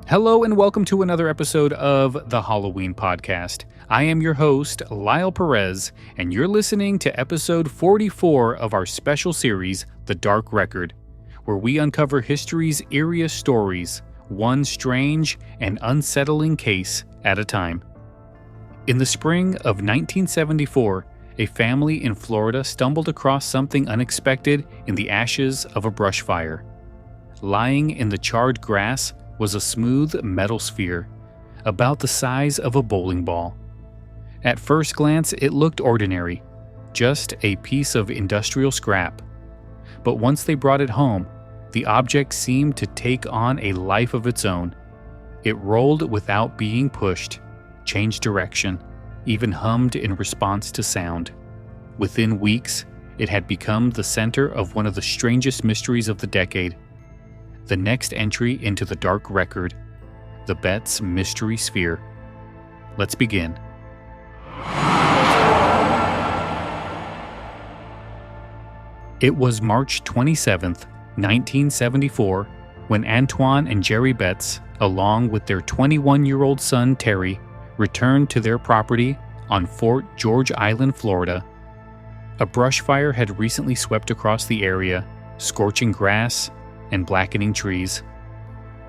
Hello and welcome to another episode of the Halloween Podcast. I am your host, Lyle Perez, and you're listening to episode 44 of our special series, The Dark Record, where we uncover history's eeriest stories, one strange and unsettling case at a time. In the spring of 1974, a family in Florida stumbled across something unexpected in the ashes of a brush fire. Lying in the charred grass was a smooth metal sphere, about the size of a bowling ball. At first glance, it looked ordinary, just a piece of industrial scrap. But once they brought it home, the object seemed to take on a life of its own. It rolled without being pushed, changed direction, even hummed in response to sound. Within weeks, it had become the center of one of the strangest mysteries of the decade. The next entry into the dark record, the Betz Mystery Sphere. Let's begin. It was March 27th, 1974, when Antoine and Jerry Betz, along with their 21-year-old son Terry, returned to their property on Fort George Island, Florida. A brush fire had recently swept across the area, scorching grass and blackening trees.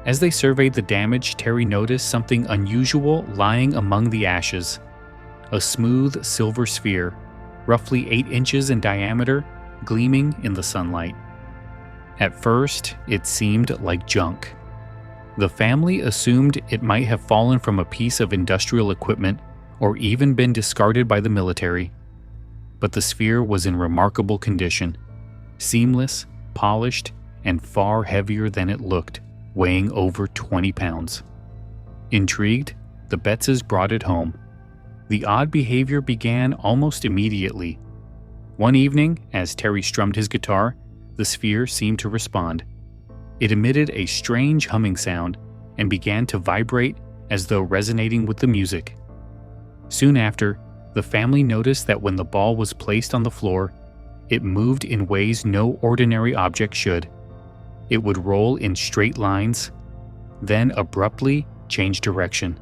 As they surveyed the damage, Terry noticed something unusual lying among the ashes. A smooth silver sphere, roughly 8 inches in diameter, gleaming in the sunlight. At first, it seemed like junk. The family assumed it might have fallen from a piece of industrial equipment or even been discarded by the military. But the sphere was in remarkable condition, seamless, polished, and far heavier than it looked, weighing over 20 pounds. Intrigued, the Betzes brought it home. The odd behavior began almost immediately. One evening, as Terry strummed his guitar, the sphere seemed to respond. It emitted a strange humming sound and began to vibrate as though resonating with the music. Soon after, the family noticed that when the ball was placed on the floor, it moved in ways no ordinary object should. It would roll in straight lines, then abruptly change direction.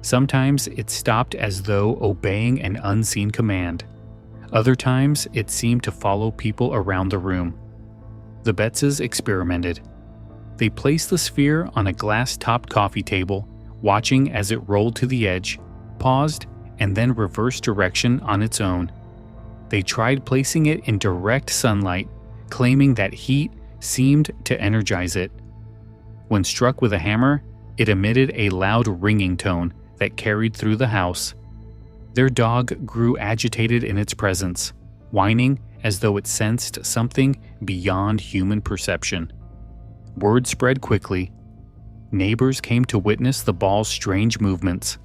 Sometimes it stopped as though obeying an unseen command. Other times, it seemed to follow people around the room. The Betzes experimented. They placed the sphere on a glass-topped coffee table, watching as it rolled to the edge, paused, and then reversed direction on its own. They tried placing it in direct sunlight, claiming that heat seemed to energize it. When struck with a hammer, it emitted a loud ringing tone that carried through the house. Their dog grew agitated in its presence, whining as though it sensed something beyond human perception. Word spread quickly. Neighbors came to witness the ball's strange movements.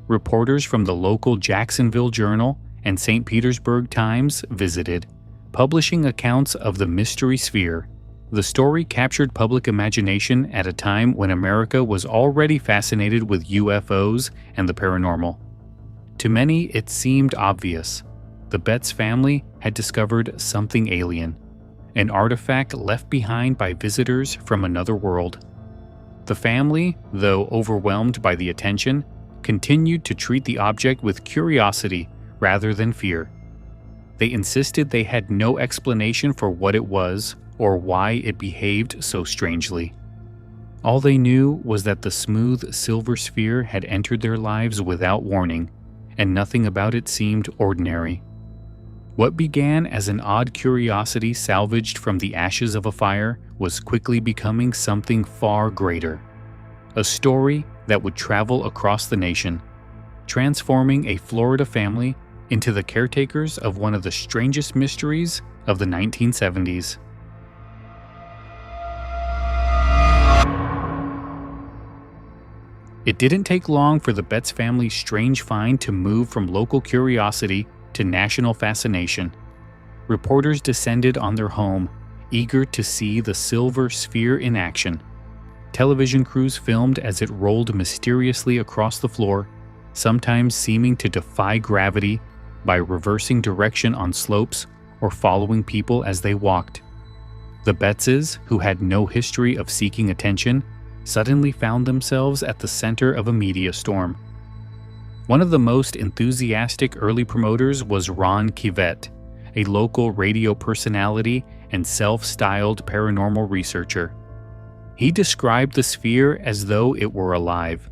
Reporters from the local Jacksonville Journal and St. Petersburg Times visited, publishing accounts of the mystery sphere. The story captured public imagination at a time when America was already fascinated with UFOs and the paranormal. To many, it seemed obvious. The Betz family had discovered something alien, an artifact left behind by visitors from another world. The family, though overwhelmed by the attention, continued to treat the object with curiosity rather than fear. They insisted they had no explanation for what it was or why it behaved so strangely. All they knew was that the smooth silver sphere had entered their lives without warning, and nothing about it seemed ordinary. What began as an odd curiosity salvaged from the ashes of a fire was quickly becoming something far greater. A story that would travel across the nation, transforming a Florida family into the caretakers of one of the strangest mysteries of the 1970s. It didn't take long for the Betz family's strange find to move from local curiosity to national fascination. Reporters descended on their home, eager to see the silver sphere in action. Television crews filmed as it rolled mysteriously across the floor, sometimes seeming to defy gravity by reversing direction on slopes or following people as they walked. The Betzes, who had no history of seeking attention, suddenly found themselves at the center of a media storm. One of the most enthusiastic early promoters was Ron Kivett, a local radio personality and self-styled paranormal researcher. He described the sphere as though it were alive,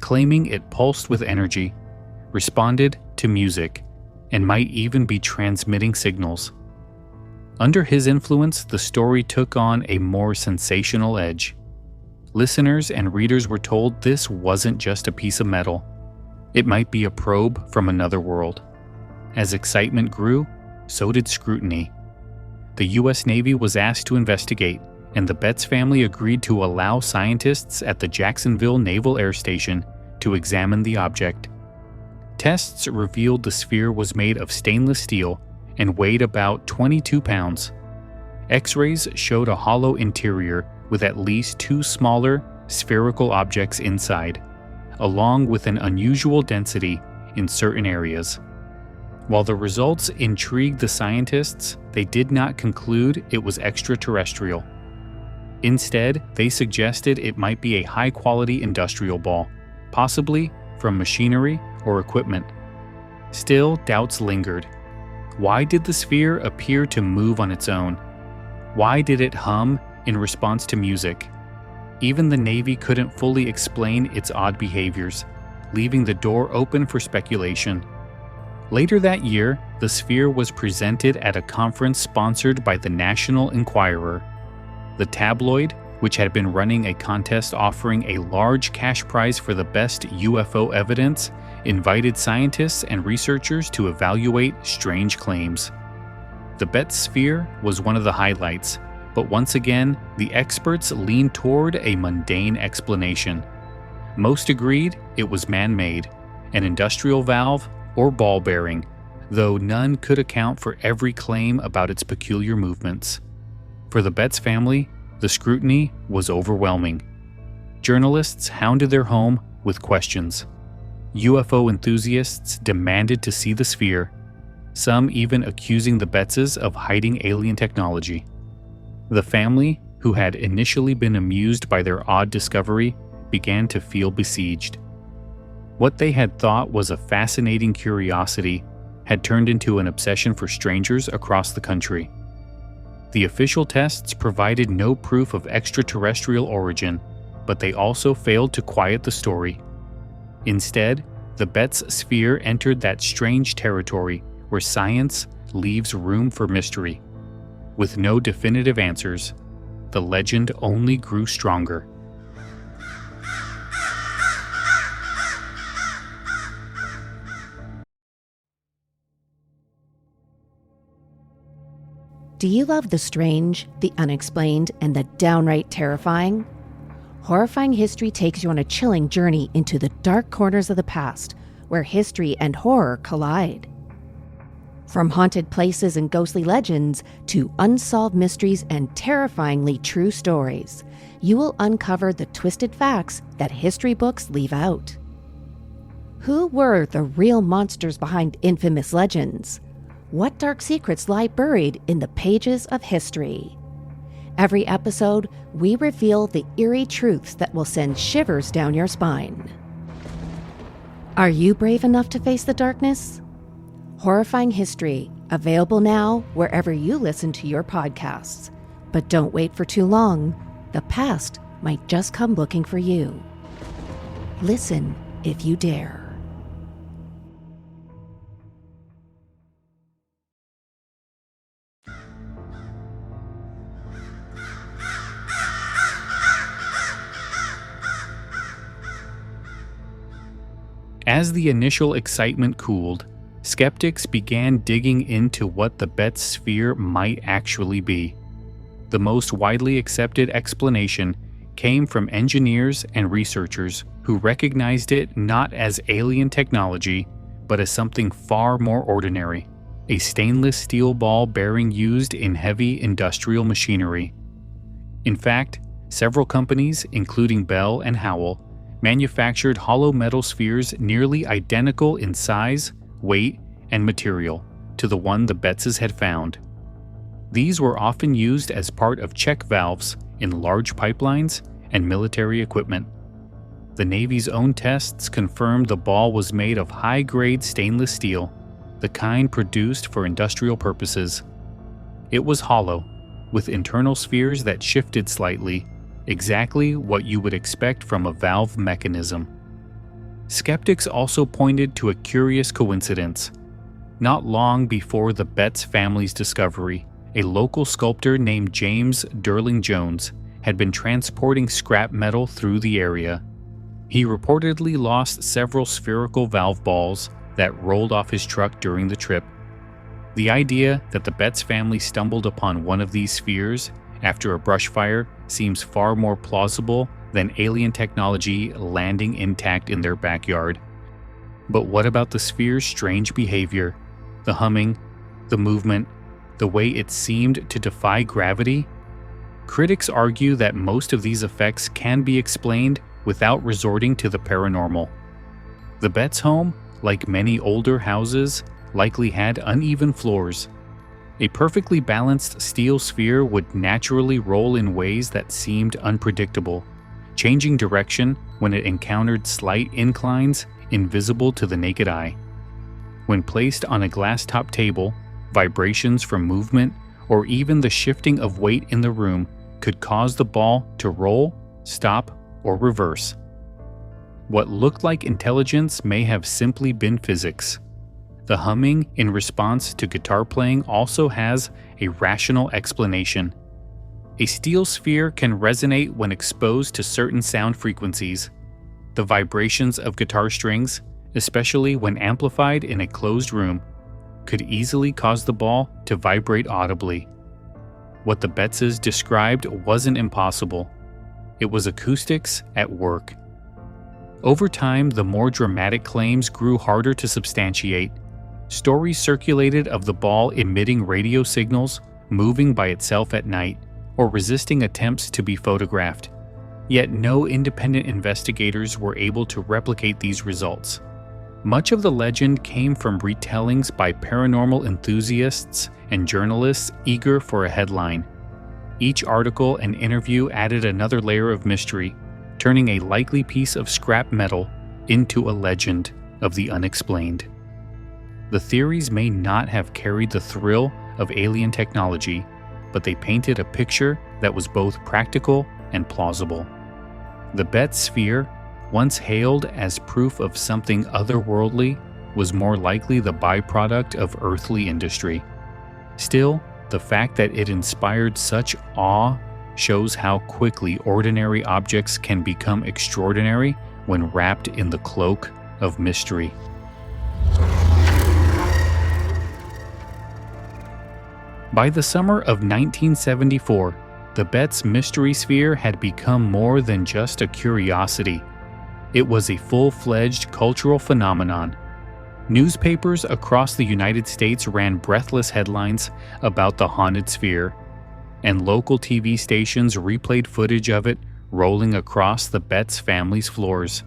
claiming it pulsed with energy, responded to music, and might even be transmitting signals. Under his influence, the story took on a more sensational edge. Listeners and readers were told this wasn't just a piece of metal. It might be a probe from another world. As excitement grew, so did scrutiny. The U.S. Navy was asked to investigate, and the Betz family agreed to allow scientists at the Jacksonville Naval Air Station to examine the object. Tests revealed the sphere was made of stainless steel and weighed about 22 pounds. X-rays showed a hollow interior with at least 2 smaller, spherical objects inside, along with an unusual density in certain areas. While the results intrigued the scientists, they did not conclude it was extraterrestrial. Instead, they suggested it might be a high-quality industrial ball, possibly from machinery or equipment. Still, doubts lingered. Why did the sphere appear to move on its own? Why did it hum in response to music? Even the Navy couldn't fully explain its odd behaviors, leaving the door open for speculation. Later that year, the sphere was presented at a conference sponsored by the National Enquirer. The tabloid, which had been running a contest offering a large cash prize for the best UFO evidence, invited scientists and researchers to evaluate strange claims. The Betz sphere was one of the highlights, but once again, the experts leaned toward a mundane explanation. Most agreed it was man-made, an industrial valve or ball bearing, though none could account for every claim about its peculiar movements. For the Betz family, the scrutiny was overwhelming. Journalists hounded their home with questions. UFO enthusiasts demanded to see the sphere, some even accusing the Betzes of hiding alien technology. The family, who had initially been amused by their odd discovery, began to feel besieged. What they had thought was a fascinating curiosity had turned into an obsession for strangers across the country. The official tests provided no proof of extraterrestrial origin, but they also failed to quiet the story. Instead, the Betz sphere entered that strange territory where science leaves room for mystery. With no definitive answers, the legend only grew stronger. Do you love the strange, the unexplained, and the downright terrifying? Horrifying History takes you on a chilling journey into the dark corners of the past, where history and horror collide. From haunted places and ghostly legends to unsolved mysteries and terrifyingly true stories, you will uncover the twisted facts that history books leave out. Who were the real monsters behind infamous legends? What dark secrets lie buried in the pages of history? Every episode, we reveal the eerie truths that will send shivers down your spine. Are you brave enough to face the darkness? Horrifying History, available now wherever you listen to your podcasts. But don't wait for too long. The past might just come looking for you. Listen if you dare. As the initial excitement cooled, skeptics began digging into what the Betz sphere might actually be. The most widely accepted explanation came from engineers and researchers who recognized it not as alien technology, but as something far more ordinary, a stainless steel ball bearing used in heavy industrial machinery. In fact, several companies, including Bell and Howell, manufactured hollow metal spheres nearly identical in size, weight, and material to the one the Betzes had found. These were often used as part of check valves in large pipelines and military equipment. The Navy's own tests confirmed the ball was made of high-grade stainless steel, the kind produced for industrial purposes. It was hollow, with internal spheres that shifted slightly, exactly what you would expect from a valve mechanism. Skeptics also pointed to a curious coincidence. Not long before the Betz family's discovery, a local sculptor named James Durling Jones had been transporting scrap metal through the area. He reportedly lost several spherical valve balls that rolled off his truck during the trip. The idea that the Betz family stumbled upon one of these spheres after a brush fire seems far more plausible than alien technology landing intact in their backyard. But what about the sphere's strange behavior? The humming, the movement, the way it seemed to defy gravity? Critics argue that most of these effects can be explained without resorting to the paranormal. The Betz home, like many older houses, likely had uneven floors. A perfectly balanced steel sphere would naturally roll in ways that seemed unpredictable, changing direction when it encountered slight inclines invisible to the naked eye. When placed on a glass-top table, vibrations from movement or even the shifting of weight in the room could cause the ball to roll, stop, or reverse. What looked like intelligence may have simply been physics. The humming in response to guitar playing also has a rational explanation. A steel sphere can resonate when exposed to certain sound frequencies. The vibrations of guitar strings, especially when amplified in a closed room, could easily cause the ball to vibrate audibly. What the Betzes described wasn't impossible. It was acoustics at work. Over time, the more dramatic claims grew harder to substantiate. Stories circulated of the ball emitting radio signals, moving by itself at night, or resisting attempts to be photographed. Yet no independent investigators were able to replicate these results. Much of the legend came from retellings by paranormal enthusiasts and journalists eager for a headline. Each article and interview added another layer of mystery, turning a likely piece of scrap metal into a legend of the unexplained. The theories may not have carried the thrill of alien technology, but they painted a picture that was both practical and plausible. The Betz sphere, once hailed as proof of something otherworldly, was more likely the byproduct of earthly industry. Still, the fact that it inspired such awe shows how quickly ordinary objects can become extraordinary when wrapped in the cloak of mystery. By the summer of 1974, the Betz Mystery Sphere had become more than just a curiosity. It was a full-fledged cultural phenomenon. Newspapers across the United States ran breathless headlines about the haunted sphere, and local TV stations replayed footage of it rolling across the Betz family's floors.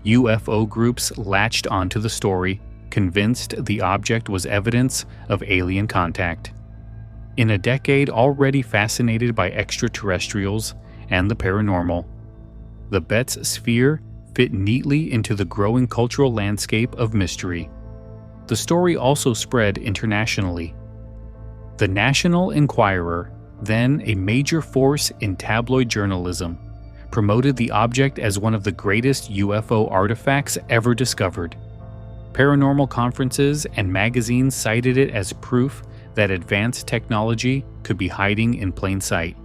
UFO groups latched onto the story, convinced the object was evidence of alien contact. In a decade already fascinated by extraterrestrials and the paranormal, the Betz sphere fit neatly into the growing cultural landscape of mystery. The story also spread internationally. The National Enquirer, then a major force in tabloid journalism, promoted the object as one of the greatest UFO artifacts ever discovered. Paranormal conferences and magazines cited it as proof that advanced technology could be hiding in plain sight.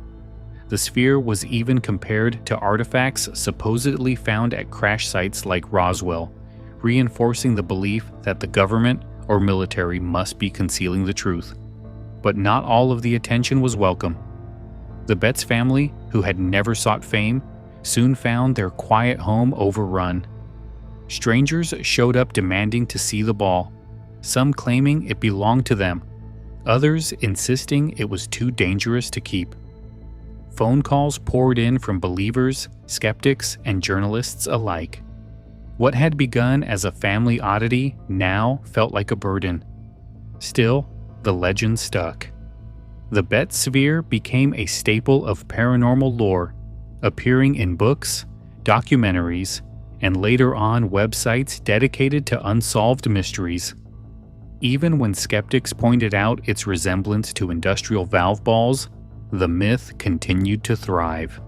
The sphere was even compared to artifacts supposedly found at crash sites like Roswell, reinforcing the belief that the government or military must be concealing the truth. But not all of the attention was welcome. The Betz family, who had never sought fame, soon found their quiet home overrun. Strangers showed up demanding to see the ball, some claiming it belonged to them, others insisting it was too dangerous to keep. Phone calls poured in from believers, skeptics, and journalists alike. What had begun as a family oddity now felt like a burden. Still, the legend stuck. The Betz sphere became a staple of paranormal lore, appearing in books, documentaries, and later on websites dedicated to unsolved mysteries. Even when skeptics pointed out its resemblance to industrial valve balls, the myth continued to thrive.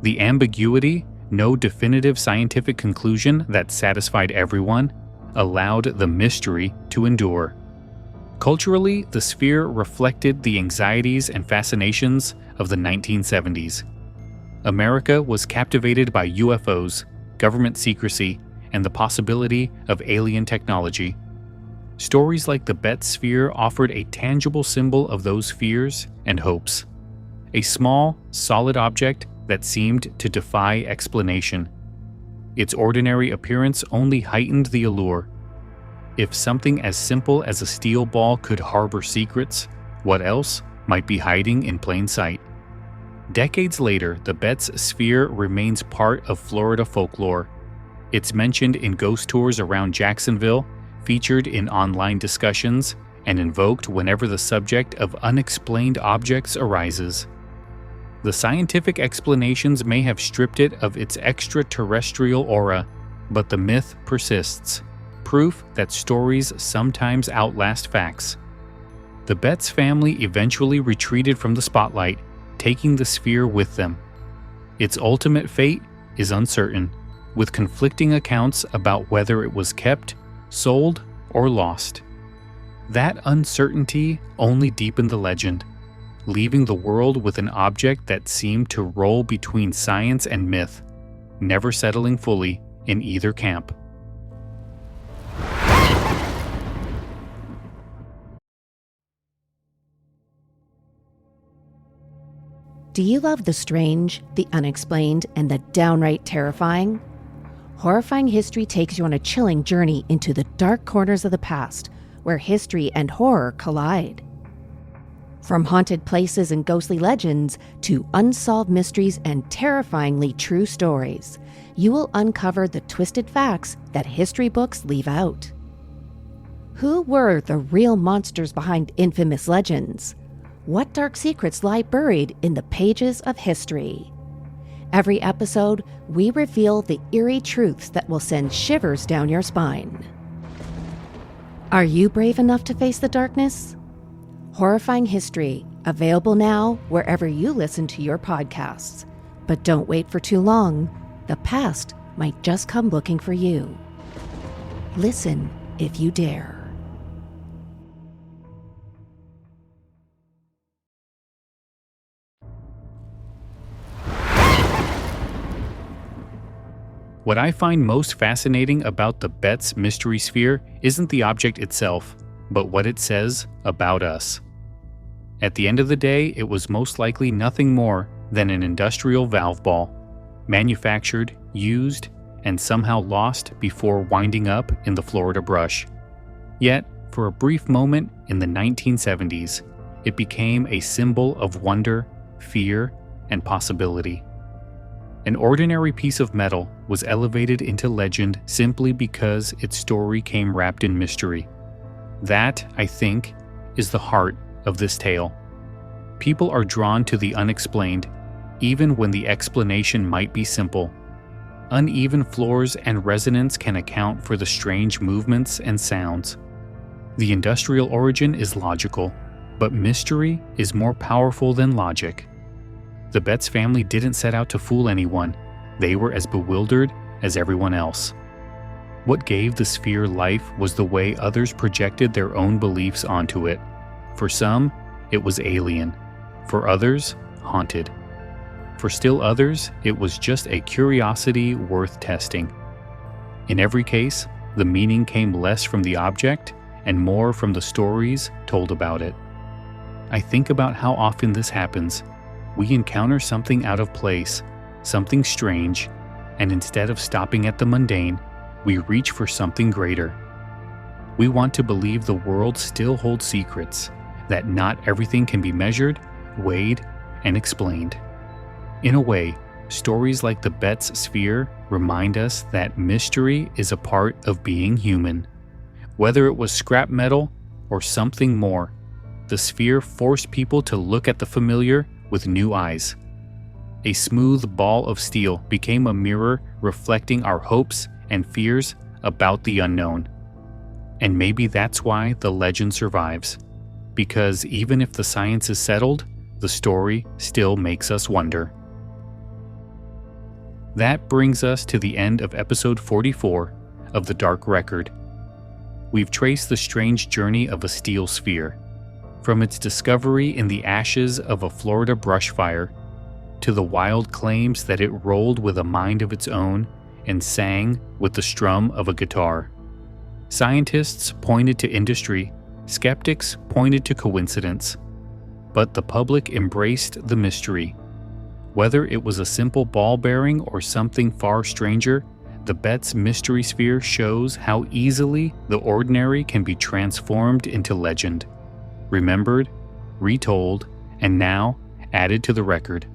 The ambiguity, no definitive scientific conclusion that satisfied everyone, allowed the mystery to endure. Culturally, the sphere reflected the anxieties and fascinations of the 1970s. America was captivated by UFOs, government secrecy, and the possibility of alien technology. Stories like the Betz Sphere offered a tangible symbol of those fears and hopes. A small, solid object that seemed to defy explanation. Its ordinary appearance only heightened the allure. If something as simple as a steel ball could harbor secrets, what else might be hiding in plain sight? Decades later, the Betz Sphere remains part of Florida folklore. It's mentioned in ghost tours around Jacksonville, featured in online discussions, and invoked whenever the subject of unexplained objects arises. The scientific explanations may have stripped it of its extraterrestrial aura, but the myth persists, proof that stories sometimes outlast facts. The Betz family eventually retreated from the spotlight, taking the sphere with them. Its ultimate fate is uncertain, with conflicting accounts about whether it was kept, sold, or lost. That uncertainty only deepened the legend, leaving the world with an object that seemed to roll between science and myth, never settling fully in either camp. Do you love the strange, the unexplained, and the downright terrifying? Horrifying History takes you on a chilling journey into the dark corners of the past, where history and horror collide. From haunted places and ghostly legends to unsolved mysteries and terrifyingly true stories, you will uncover the twisted facts that history books leave out. Who were the real monsters behind infamous legends? What dark secrets lie buried in the pages of history? Every episode, we reveal the eerie truths that will send shivers down your spine. Are you brave enough to face the darkness? Horrifying History, available now wherever you listen to your podcasts. But don't wait for too long. The past might just come looking for you. Listen if you dare. What I find most fascinating about the Betz Mystery Sphere isn't the object itself, but what it says about us. At the end of the day, it was most likely nothing more than an industrial valve ball, manufactured, used, and somehow lost before winding up in the Florida brush. Yet, for a brief moment in the 1970s, it became a symbol of wonder, fear, and possibility. An ordinary piece of metal was elevated into legend simply because its story came wrapped in mystery. That, I think, is the heart of this tale. People are drawn to the unexplained, even when the explanation might be simple. Uneven floors and resonance can account for the strange movements and sounds. The industrial origin is logical, but mystery is more powerful than logic. The Betz family didn't set out to fool anyone. They were as bewildered as everyone else. What gave the sphere life was the way others projected their own beliefs onto it. For some, it was alien. For others, haunted. For still others, it was just a curiosity worth testing. In every case, the meaning came less from the object and more from the stories told about it. I think about how often this happens. We encounter something out of place, something strange, and instead of stopping at the mundane, we reach for something greater. We want to believe the world still holds secrets, that not everything can be measured, weighed, and explained. In a way, stories like the Betz Sphere remind us that mystery is a part of being human. Whether it was scrap metal or something more, the sphere forced people to look at the familiar with new eyes. a smooth ball of steel became a mirror reflecting our hopes and fears about the unknown. And maybe that's why the legend survives. Because even if the science is settled, the story still makes us wonder. That brings us to the end of episode 44 of The Dark Record. We've traced the strange journey of a steel sphere, from its discovery in the ashes of a Florida brush fire, to the wild claims that it rolled with a mind of its own and sang with the strum of a guitar. Scientists pointed to industry, skeptics pointed to coincidence, but the public embraced the mystery. Whether it was a simple ball bearing or something far stranger, the Betz Mystery Sphere shows how easily the ordinary can be transformed into legend, remembered, retold, and now added to the record.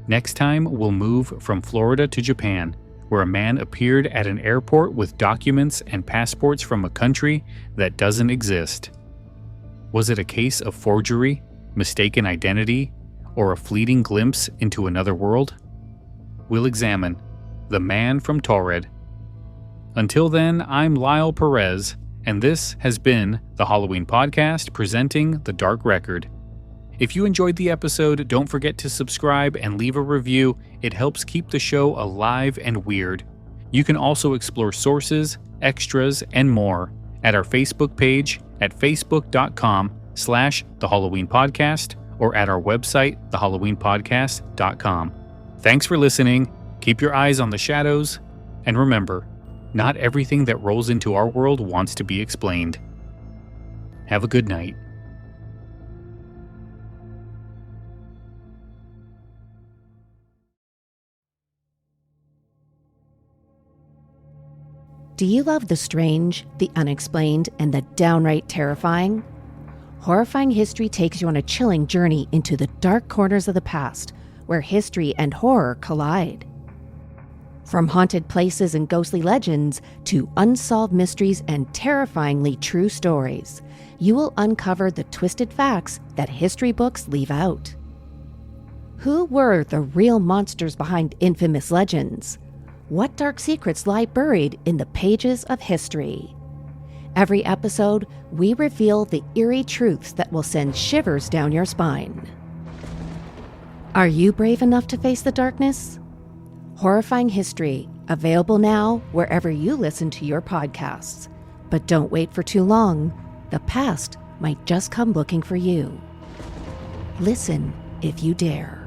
Next time, we'll move from Florida to Japan, where a man appeared at an airport with documents and passports from a country that doesn't exist. Was it a case of forgery, mistaken identity, or a fleeting glimpse into another world? We'll examine The Man from Taured. Until then, I'm Lyle Perez, and this has been the Halloween Podcast presenting The Dark Record. If you enjoyed the episode, don't forget to subscribe and leave a review. It helps keep the show alive and weird. You can also explore sources, extras, and more at our Facebook page at facebook.com/The Halloween Podcast or at our website, thehalloweenpodcast.com. Thanks for listening. Keep your eyes on the shadows. And remember, not everything that rolls into our world wants to be explained. Have a good night. Do you love the strange, the unexplained, and the downright terrifying? Horrifying History takes you on a chilling journey into the dark corners of the past, where history and horror collide. From haunted places and ghostly legends to unsolved mysteries and terrifyingly true stories, you will uncover the twisted facts that history books leave out. Who were the real monsters behind infamous legends? What dark secrets lie buried in the pages of history? Every episode, we reveal the eerie truths that will send shivers down your spine. Are you brave enough to face the darkness? Horrifying History, available now wherever you listen to your podcasts. But don't wait for too long. The past might just come looking for you. Listen if you dare.